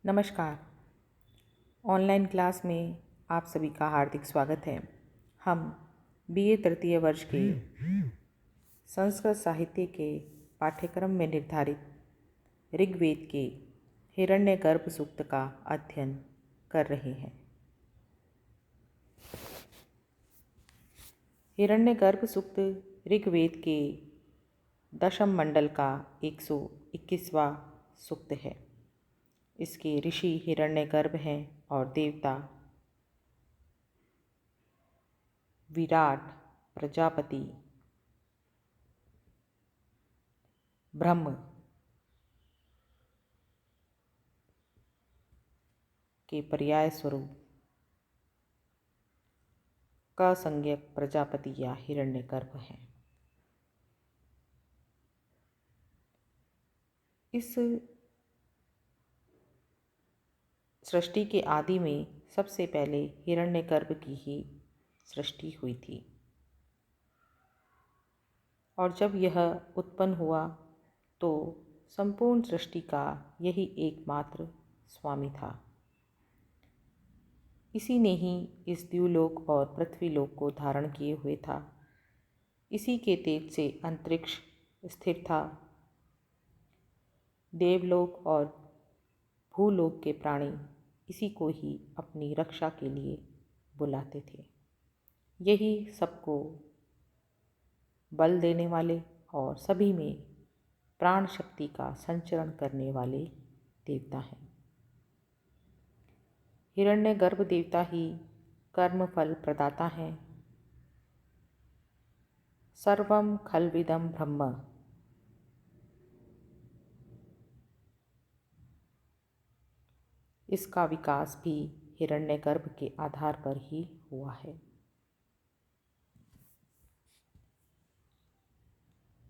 नमस्कार। Online class में आप सभी का हार्दिक स्वागत है। हम बीए तृतीय वर्ष के संस्कृत साहित्य के पाठ्यक्रम में निर्धारित ऋग्वेद के हिरण्यगर्भ सूक्त का अध्ययन कर रहे हैं। हिरण्यगर्भ सूक्त ऋग्वेद के दशम मंडल का 121वां सूक्त है। इसके ऋषि हिरण्यगर्भ हैं और देवता विराट, प्रजापति, ब्रह्म के पर्याय स्वरूप क संज्ञक प्रजापति या हिरण्यगर्भ हैं। इस सृष्टि के आदि में सबसे पहले हिरण्यगर्भ की ही सृष्टि हुई थी और जब यह उत्पन्न हुआ तो संपूर्ण सृष्टि का यही एकमात्र स्वामी था। इसी ने ही इस द्युलोक और पृथ्वीलोक को धारण किए हुए था। इसी के तेज से अंतरिक्ष स्थिर था। देवलोक और भूलोक के प्राणी इसी को ही अपनी रक्षा के लिए बुलाते थे। यही सबको बल देने वाले और सभी में प्राण शक्ति का संचरण करने वाले देवता हैं। हिरण्यगर्भ देवता ही कर्मफल प्रदाता हैं। सर्वं खल्विदं ब्रह्म, इसका विकास भी हिरण्यगर्भ के आधार पर ही हुआ है।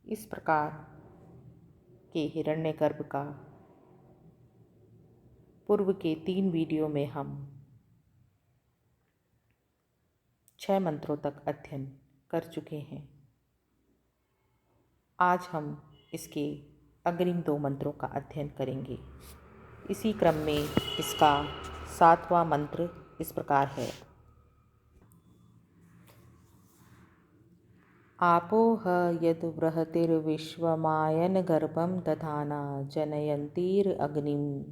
इस प्रकार के हिरण्यगर्भ का पूर्व के 3 वीडियो में हम 6 मंत्रों तक अध्ययन कर चुके हैं। आज हम इसके अग्रिम 2 मंत्रों का अध्ययन करेंगे। इसी क्रम में इसका 7वां मंत्र इस प्रकार है। आपो ह यद बृहतिर्विश्वमायनगर्भं दधाना जनयन्तीरग्निं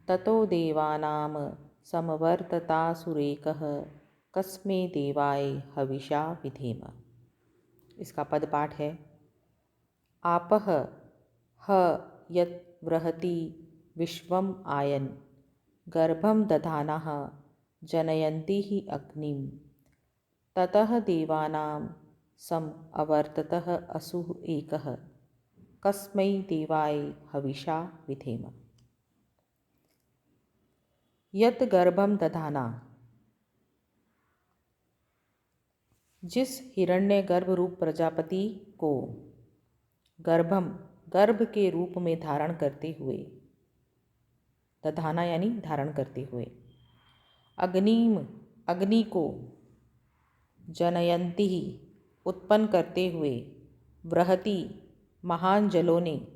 ततो देवानां समवर्ततासुरेकः कस्मै देवाय हविषा विधेम। इसका पदपाठ है। आपः ह यत् बृहति विश्वम आयन गर्भं दधानः जनयन्ति ही अग्निं ततः देवानां सम अवर्ततः असुः एकः कस्मै देवाय हविषा विधेम। यत् गर्भं दधाना, जिस हिरण्यगर्भ रूप प्रजापति को गर्भ के रूप में धारण करते हुए, दधाना यानी धारण करते हुए, अग्नि को जनयन्ति ही उत्पन्न करते हुए, बृहति महान जलों ने,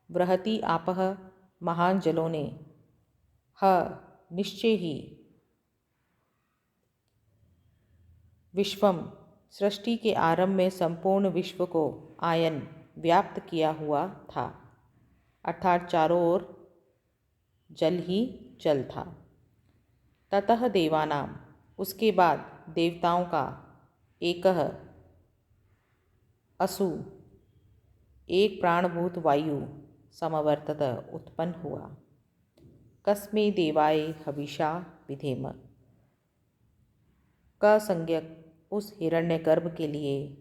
बृहति आपः महान जलों ने, ह निश्चय ही, विश्वम सृष्टि के आरंभ में संपूर्ण विश्व को आयन व्याप्त किया हुआ था, अर्थात चारों ओर जल ही जल था। ततः देवानाम, उसके बाद देवताओं का, एकह असु, एक प्राणभूत वायु, समवर्तत उत्पन्न हुआ, कस्मै देवाय हविषा विधेम, क संज्ञक उस हिरण्यगर्भ के लिए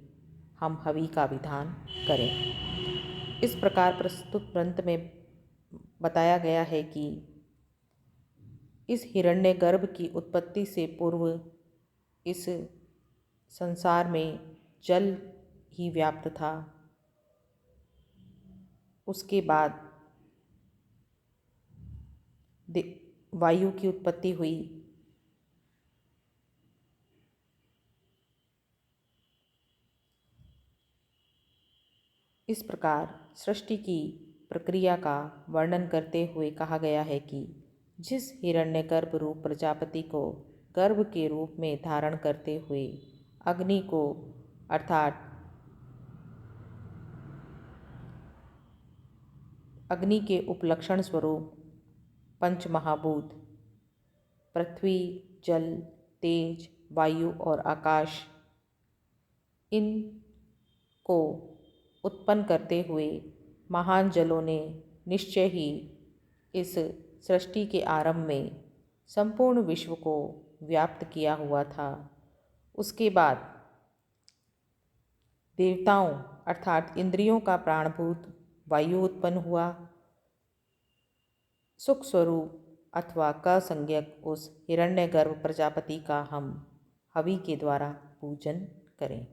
हम हवि का विधान करें। इस प्रकार प्रस्तुत ग्रंथ में बताया गया है कि इस हिरण्यगर्भ की उत्पत्ति से पूर्व इस संसार में जल ही व्याप्त था। उसके बाद वायु की उत्पत्ति हुई। इस प्रकार सृष्टि की प्रक्रिया का वर्णन करते हुए कहा गया है कि जिस हिरण्यगर्भ रूप प्रजापति को गर्भ के रूप में धारण करते हुए अग्नि को अर्थात अग्नि के उपलक्षण स्वरूप पंचमहाभूत पृथ्वी, जल, तेज, वायु और आकाश इन को उत्पन्न करते हुए महान जलों ने निश्चय ही इस सृष्टि के आरंभ में संपूर्ण विश्व को व्याप्त किया हुआ था। उसके बाद देवताओं अर्थात इंद्रियों का प्राणभूत वायु उत्पन्न हुआ। सुख स्वरूप अथवा कसंज्ञक उस हिरण्यगर्भ प्रजापति का हम हवि के द्वारा पूजन करें।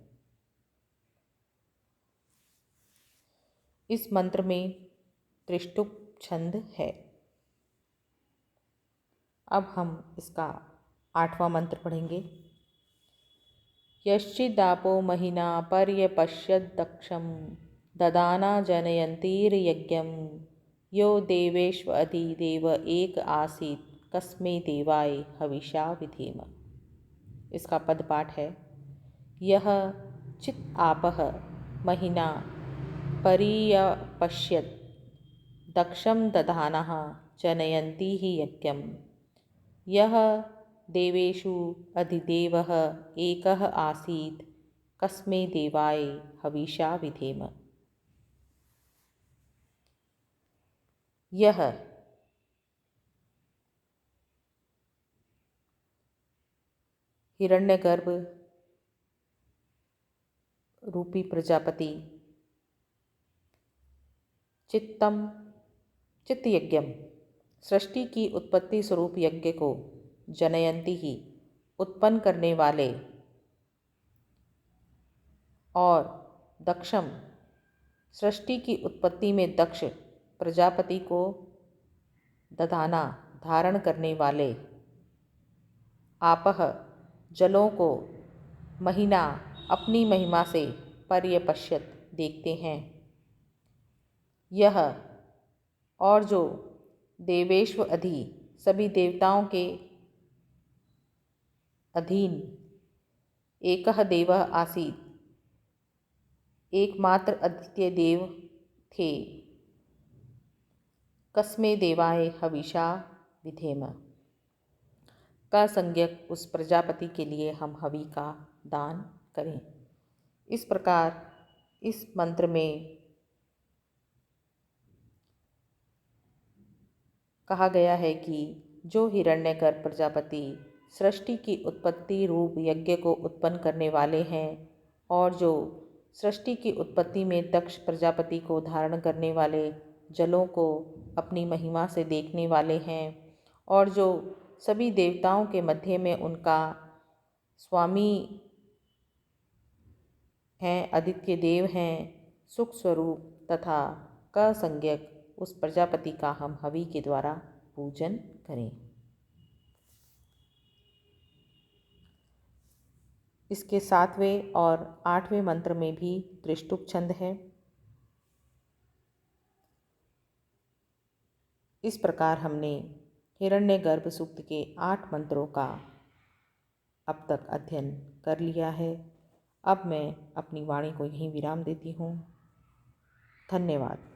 इस मंत्र में त्रिष्टुप छंद है। अब हम इसका 8वां मंत्र पढ़ेंगे। यश्चिदापो महिना पर्यपश्यद्दक्षं ददाना जनयन्तीर्यज्ञं यो देवेष्वधि देव एक आसीत् कस्मै देवाय हविषा विधेम। इसका पदपाठ है। यह चित आपः महिना पर्यपश्यत् दक्षं दधानः जनयन्तीः यज्ञं यः देवेषु अधिदेवः एकः आसीत् कस्मै देवाय हविषा विधेम। यह हिरण्यगर्भ रूपी प्रजापति चित्त यज्ञम सृष्टि की उत्पत्ति स्वरूप यज्ञ को जनयंती ही उत्पन्न करने वाले और दक्षम सृष्टि की उत्पत्ति में दक्ष प्रजापति को दधाना धारण करने वाले आपह जलों को महीना अपनी महिमा से पर्यपश्यत देखते हैं। यह और जो देवेश्व अधि सभी देवताओं के अधीन एकह देवः आसीत् एकमात्र अद्वितीय देव थे। कस्मै देवाय हविषा विधेम का संज्ञक उस प्रजापति के लिए हम हवि का दान करें। इस प्रकार इस मंत्र में कहा गया है कि जो हिरण्यगर्भ प्रजापति सृष्टि की उत्पत्ति रूप यज्ञ को उत्पन्न करने वाले हैं और जो सृष्टि की उत्पत्ति में दक्ष प्रजापति को धारण करने वाले जलों को अपनी महिमा से देखने वाले हैं और जो सभी देवताओं के मध्य में उनका स्वामी हैं, आदित्य देव हैं, सुख स्वरूप तथा कसंज्ञक उस प्रजापति का हम हवि के द्वारा पूजन करें। इसके 7वें और 8वें मंत्र में भी त्रिष्टुप छंद है। इस प्रकार हमने हिरण्यगर्भ सूक्त के 8 मंत्रों का अब तक अध्ययन कर लिया है। अब मैं अपनी वाणी को यहीं विराम देती हूँ। धन्यवाद।